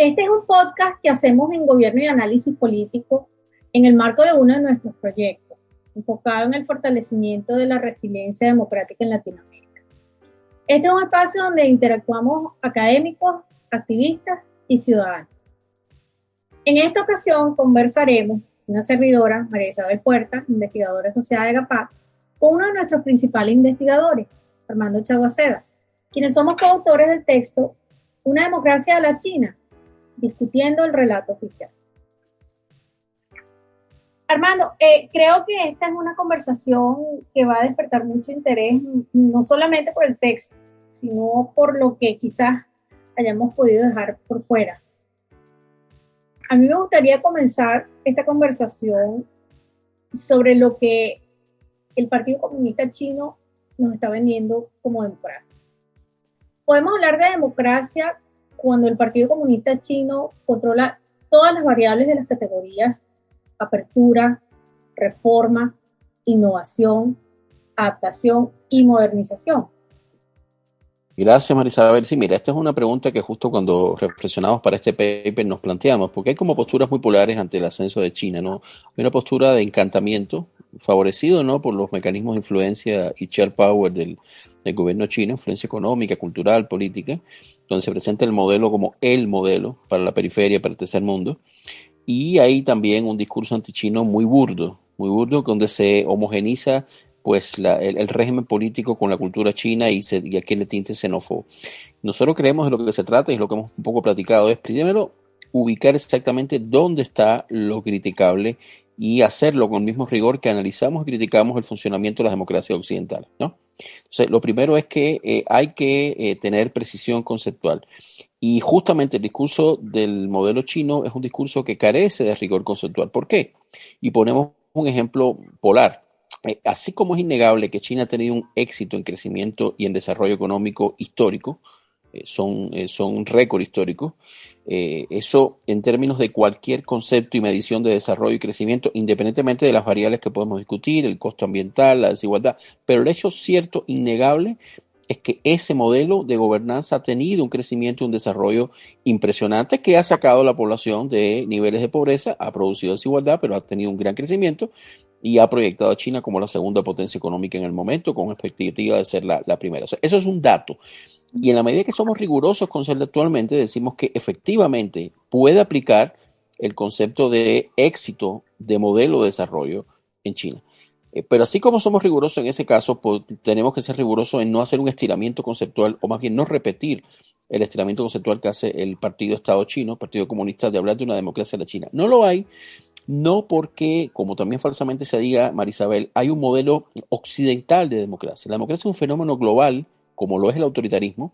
Este es un podcast que hacemos en Gobierno y Análisis Político en el marco de uno de nuestros proyectos, enfocado en el fortalecimiento de la resiliencia democrática en Latinoamérica. Este es un espacio donde interactuamos académicos, activistas y ciudadanos. En esta ocasión conversaremos una servidora, María Isabel Puerta, investigadora asociada de GAPAC, con uno de nuestros principales investigadores, Armando Chaguaceda, quienes somos coautores del texto Una democracia a la China, discutiendo el relato oficial. Armando, creo que esta es una conversación que va a despertar mucho interés, no solamente por el texto, sino por lo que quizás hayamos podido dejar por fuera. A mí me gustaría comenzar esta conversación sobre lo que el Partido Comunista Chino nos está vendiendo como democracia. Podemos hablar de democracia cuando el Partido Comunista Chino controla todas las variables de las categorías: apertura, reforma, innovación, adaptación y modernización. Gracias, Marisabel. Sí, mira, esta es una pregunta que justo cuando reflexionamos para este paper nos planteamos, porque hay como posturas muy polares ante el ascenso de China, ¿no? Hay una postura de encantamiento, favorecido, ¿no?, por los mecanismos de influencia y share power del gobierno chino, influencia económica, cultural, política, donde se presenta el modelo como el modelo para la periferia, para el tercer mundo. Y hay también un discurso antichino muy burdo, donde se homogeniza pues el régimen político con la cultura china y aquí le tinte xenófobo. Nosotros creemos de lo que se trata y es lo que hemos un poco platicado, es primero ubicar exactamente dónde está lo criticable y hacerlo con el mismo rigor que analizamos y criticamos el funcionamiento de las democracias occidentales, ¿no? Entonces, lo primero es que hay que tener precisión conceptual. Y justamente el discurso del modelo chino es un discurso que carece de rigor conceptual. ¿Por qué? Y ponemos un ejemplo polar. Así como es innegable que China ha tenido un éxito en crecimiento y en desarrollo económico histórico, son récord históricos, eso en términos de cualquier concepto y medición de desarrollo y crecimiento, independientemente de las variables que podemos discutir, el costo ambiental, la desigualdad, pero el hecho cierto, innegable, es que ese modelo de gobernanza ha tenido un crecimiento y un desarrollo impresionante que ha sacado a la población de niveles de pobreza, ha producido desigualdad, pero ha tenido un gran crecimiento y ha proyectado a China como la segunda potencia económica en el momento, con expectativa de ser la primera. O sea, eso es un dato. Y en la medida que somos rigurosos conceptualmente, decimos que efectivamente puede aplicar el concepto de éxito de modelo de desarrollo en China. Pero así como somos rigurosos en ese caso, pues, tenemos que ser rigurosos en no hacer un estiramiento conceptual, o más bien no repetir el estiramiento conceptual que hace el Partido Estado Chino, Partido Comunista, de hablar de una democracia de la China. No lo hay, no porque, como también falsamente se diga, Marisabel, hay un modelo occidental de democracia. La democracia es un fenómeno global, como lo es el autoritarismo,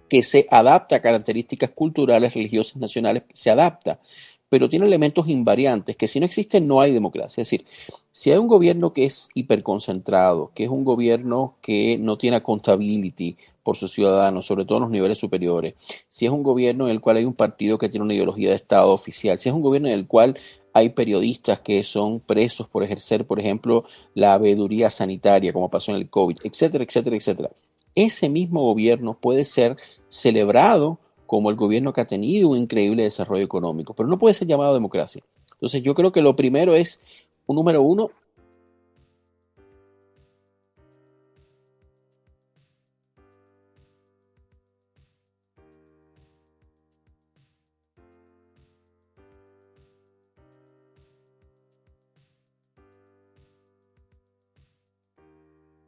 que se adapta a características culturales, religiosas, nacionales, se adapta, pero tiene elementos invariantes que si no existen no hay democracia. Es decir, si hay un gobierno que es hiperconcentrado, que es un gobierno que no tiene accountability por sus ciudadanos, sobre todo en los niveles superiores, si es un gobierno en el cual hay un partido que tiene una ideología de Estado oficial, si es un gobierno en el cual hay periodistas que son presos por ejercer, por ejemplo, la veeduría sanitaria, como pasó en el COVID, etcétera, etcétera, etcétera. Ese mismo gobierno puede ser celebrado como el gobierno que ha tenido un increíble desarrollo económico, pero no puede ser llamado democracia. Entonces yo creo que lo primero es, un número uno,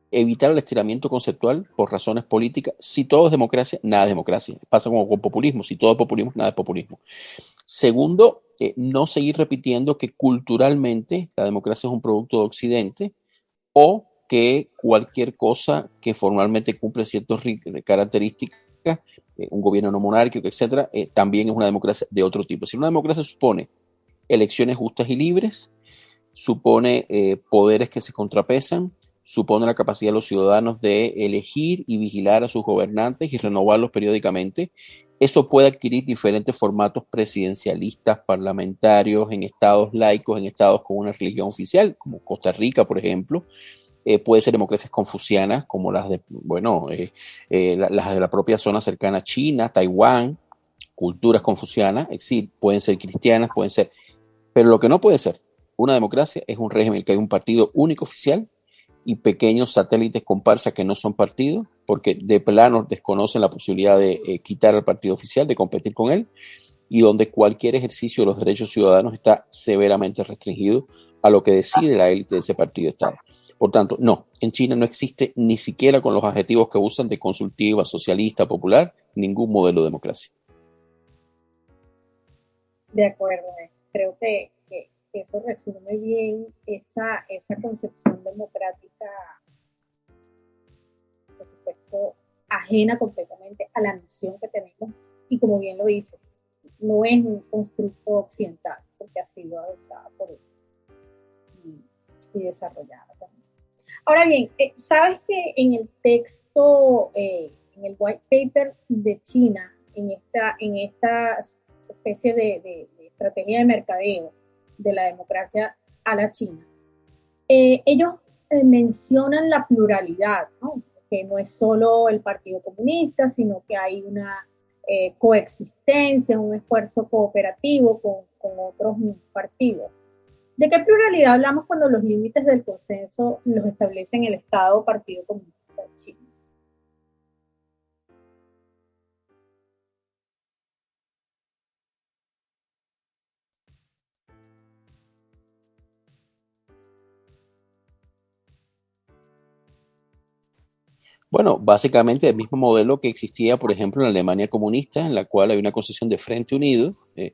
evitar el estiramiento conceptual por razones políticas. Si todo es democracia, nada es democracia. Pasa como con populismo. Si todo es populismo, nada es populismo. Segundo, no seguir repitiendo que culturalmente la democracia es un producto de Occidente o que cualquier cosa que formalmente cumple ciertas características, un gobierno no monárquico, etcétera, también es una democracia de otro tipo. Si una democracia supone elecciones justas y libres, supone poderes que se contrapesan, supone la capacidad de los ciudadanos de elegir y vigilar a sus gobernantes y renovarlos periódicamente. Eso puede adquirir diferentes formatos presidencialistas, parlamentarios, en estados laicos, en estados con una religión oficial, como Costa Rica, por ejemplo. Puede ser democracias confucianas, como las de, bueno, las de la propia zona cercana a China, Taiwán, culturas confucianas, es decir, pueden ser cristianas, pueden ser, pero lo que no puede ser una democracia es un régimen en el que hay un partido único oficial y pequeños satélites comparsas que no son partidos, porque de plano desconocen la posibilidad de quitar al partido oficial, de competir con él, y donde cualquier ejercicio de los derechos ciudadanos está severamente restringido a lo que decide la élite de ese partido de Estado. Por tanto, no, en China no existe ni siquiera con los adjetivos que usan de consultiva, socialista, popular, ningún modelo de democracia. De acuerdo, creo que eso resume bien esa concepción democrática, por supuesto, ajena completamente a la noción que tenemos, y como bien lo dice, no es un constructo occidental, porque ha sido adoptada por él y desarrollada también. Ahora bien, sabes que en el texto, en el white paper de China, en esta especie de estrategia de mercadeo de la democracia a la China, ellos mencionan la pluralidad, ¿no? Que no es solo el Partido Comunista, sino que hay una coexistencia, un esfuerzo cooperativo con otros partidos. ¿De qué pluralidad hablamos cuando los límites del consenso los establecen el Estado Partido Comunista Chino? Bueno, básicamente el mismo modelo que existía, por ejemplo, en la Alemania comunista, en la cual hay una concesión de Frente Unido. En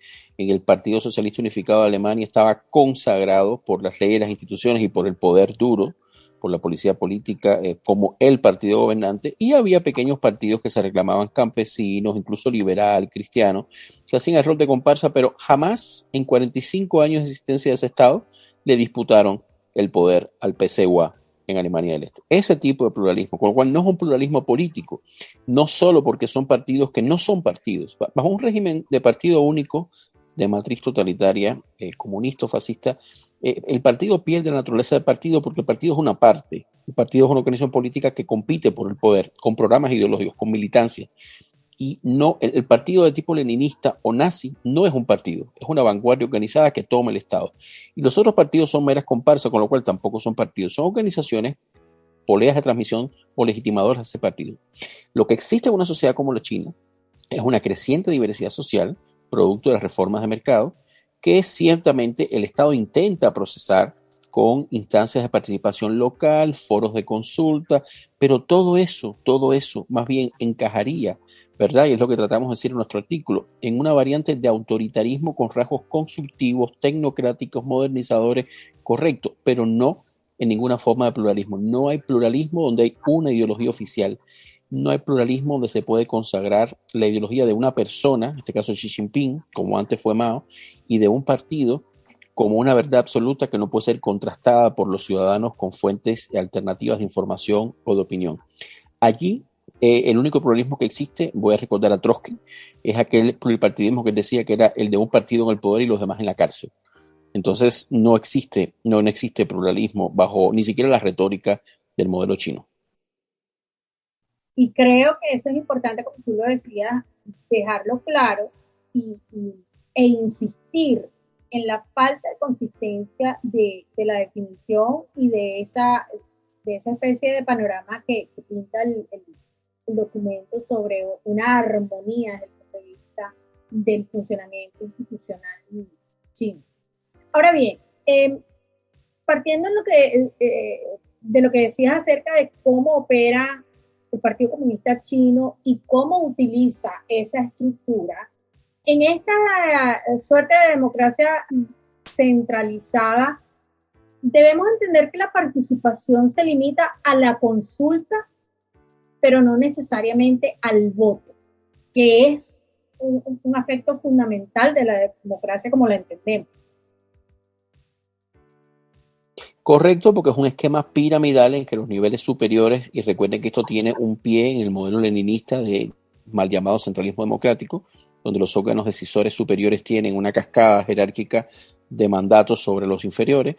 el Partido Socialista Unificado de Alemania estaba consagrado por las leyes, las instituciones y por el poder duro, por la policía política, como el partido gobernante, y había pequeños partidos que se reclamaban campesinos, incluso liberal, cristiano, que hacían el rol de comparsa, pero jamás en 45 años de existencia de ese Estado le disputaron el poder al PCUA en Alemania del Este. Ese tipo de pluralismo, con lo cual no es un pluralismo político, no solo porque son partidos que no son partidos. Bajo un régimen de partido único, de matriz totalitaria, comunista o fascista, el partido pierde la naturaleza del partido porque el partido es una parte. El partido es una organización política que compite por el poder, con programas ideológicos, con militancia. Y no, el partido de tipo leninista o nazi no es un partido, es una vanguardia organizada que toma el Estado. Y los otros partidos son meras comparsas, con lo cual tampoco son partidos, son organizaciones, poleas de transmisión o legitimadoras de ese partido. Lo que existe en una sociedad como la China es una creciente diversidad social, producto de las reformas de mercado, que ciertamente el Estado intenta procesar con instancias de participación local, foros de consulta, pero todo eso más bien encajaría, ¿verdad? Y es lo que tratamos de decir en nuestro artículo, en una variante de autoritarismo con rasgos consultivos, tecnocráticos, modernizadores, correcto, pero no en ninguna forma de pluralismo. No hay pluralismo donde hay una ideología oficial. No hay pluralismo donde se puede consagrar la ideología de una persona, en este caso Xi Jinping, como antes fue Mao, y de un partido como una verdad absoluta que no puede ser contrastada por los ciudadanos con fuentes alternativas de información o de opinión. Allí, el único pluralismo que existe, voy a recordar a Trotsky, es aquel pluripartidismo que él decía que era el de un partido en el poder y los demás en la cárcel. Entonces, no existe pluralismo bajo ni siquiera la retórica del modelo chino. Y creo que eso es importante, como tú lo decías, dejarlo claro e insistir en la falta de consistencia de la definición y de esa especie de panorama que pinta el documento sobre una armonía desde el punto de vista del funcionamiento institucional chino. Ahora bien, partiendo de lo que decías acerca de cómo opera el Partido Comunista Chino y cómo utiliza esa estructura, en esta suerte de democracia centralizada, debemos entender que la participación se limita a la consulta, pero no necesariamente al voto, que es un aspecto fundamental de la democracia como la entendemos. Correcto, porque es un esquema piramidal en que los niveles superiores, y recuerden que esto tiene un pie en el modelo leninista de mal llamado centralismo democrático, donde los órganos decisores superiores tienen una cascada jerárquica de mandatos sobre los inferiores,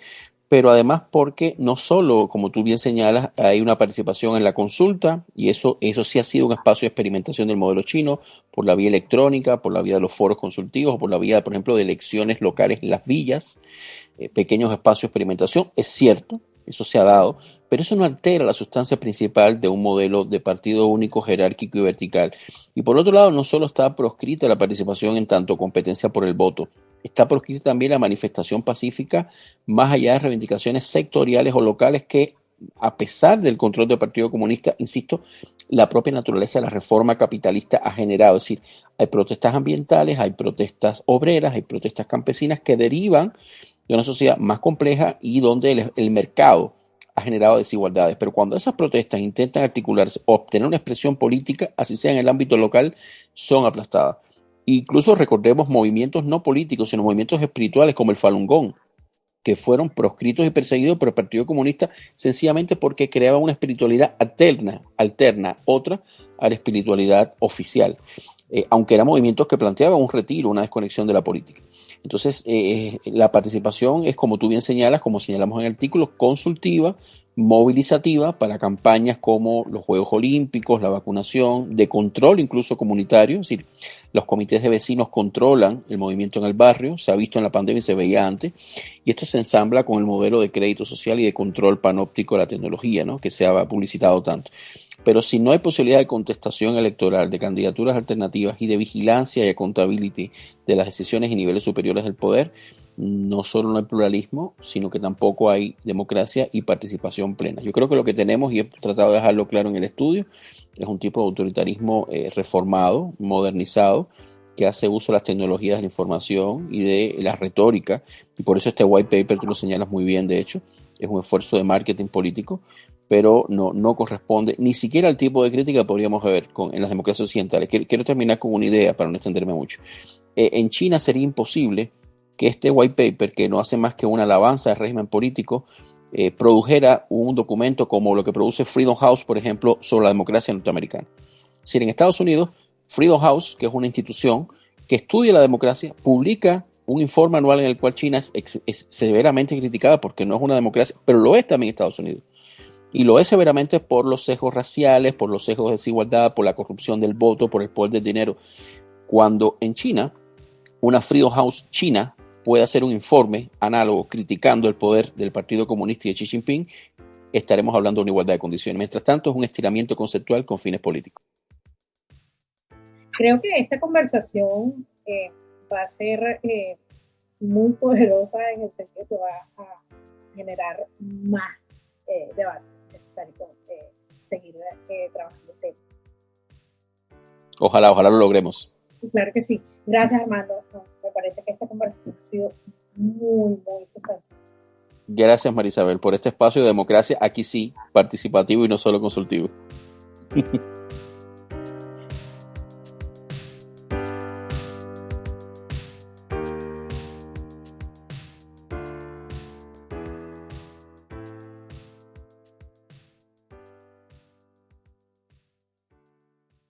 pero además porque no solo, como tú bien señalas, hay una participación en la consulta, y eso sí ha sido un espacio de experimentación del modelo chino, por la vía electrónica, por la vía de los foros consultivos, o por la vía, por ejemplo, de elecciones locales en las villas, pequeños espacios de experimentación, es cierto, eso se ha dado, pero eso no altera la sustancia principal de un modelo de partido único, jerárquico y vertical. Y por otro lado, no solo está proscrita la participación en tanto competencia por el voto, está proscrita también la manifestación pacífica más allá de reivindicaciones sectoriales o locales que, a pesar del control del Partido Comunista, insisto, la propia naturaleza de la reforma capitalista ha generado. Es decir, hay protestas ambientales, hay protestas obreras, hay protestas campesinas que derivan de una sociedad más compleja y donde el mercado ha generado desigualdades. Pero cuando esas protestas intentan articularse, obtener una expresión política, así sea en el ámbito local, son aplastadas. Incluso recordemos movimientos no políticos, sino movimientos espirituales como el Falun Gong, que fueron proscritos y perseguidos por el Partido Comunista sencillamente porque creaban una espiritualidad alterna, otra a la espiritualidad oficial, aunque eran movimientos que planteaban un retiro, una desconexión de la política. Entonces, la participación es, como tú bien señalas, como señalamos en el artículo, consultiva, movilizativa para campañas como los Juegos Olímpicos, la vacunación, de control incluso comunitario, es decir, los comités de vecinos controlan el movimiento en el barrio, se ha visto en la pandemia y se veía antes, y esto se ensambla con el modelo de crédito social y de control panóptico de la tecnología, ¿no?, que se ha publicitado tanto. Pero si no hay posibilidad de contestación electoral, de candidaturas alternativas y de vigilancia y accountability de las decisiones y niveles superiores del poder, no solo no hay pluralismo, sino que tampoco hay democracia y participación plena. Yo creo que lo que tenemos, y he tratado de dejarlo claro en el estudio, es un tipo de autoritarismo reformado, modernizado, que hace uso de las tecnologías de la información y de la retórica, y por eso este white paper, tú lo señalas muy bien, de hecho, es un esfuerzo de marketing político, pero no corresponde ni siquiera al tipo de crítica que podríamos ver en las democracias occidentales. Quiero terminar con una idea para no extenderme mucho. En China sería imposible que este white paper, que no hace más que una alabanza al régimen político, produjera un documento como lo que produce Freedom House, por ejemplo, sobre la democracia norteamericana. Es decir, en Estados Unidos, Freedom House, que es una institución que estudia la democracia, publica un informe anual en el cual China es severamente criticada porque no es una democracia, pero lo es también Estados Unidos. Y lo es severamente por los sesgos raciales, por los sesgos de desigualdad, por la corrupción del voto, por el poder del dinero. Cuando en China, una Freedom House china puede hacer un informe análogo criticando el poder del Partido Comunista y de Xi Jinping, estaremos hablando de una igualdad de condiciones. Mientras tanto, es un estiramiento conceptual con fines políticos. Creo que esta conversación va a ser muy poderosa en el sentido que va a generar más debate necesario seguir trabajando el tema. Ojalá lo logremos. Claro que sí. Gracias, Armando. Me parece que esta conversación ha sido muy, muy sustanciosa. Gracias, Marisabel, por este espacio de democracia, aquí sí, participativo y no solo consultivo.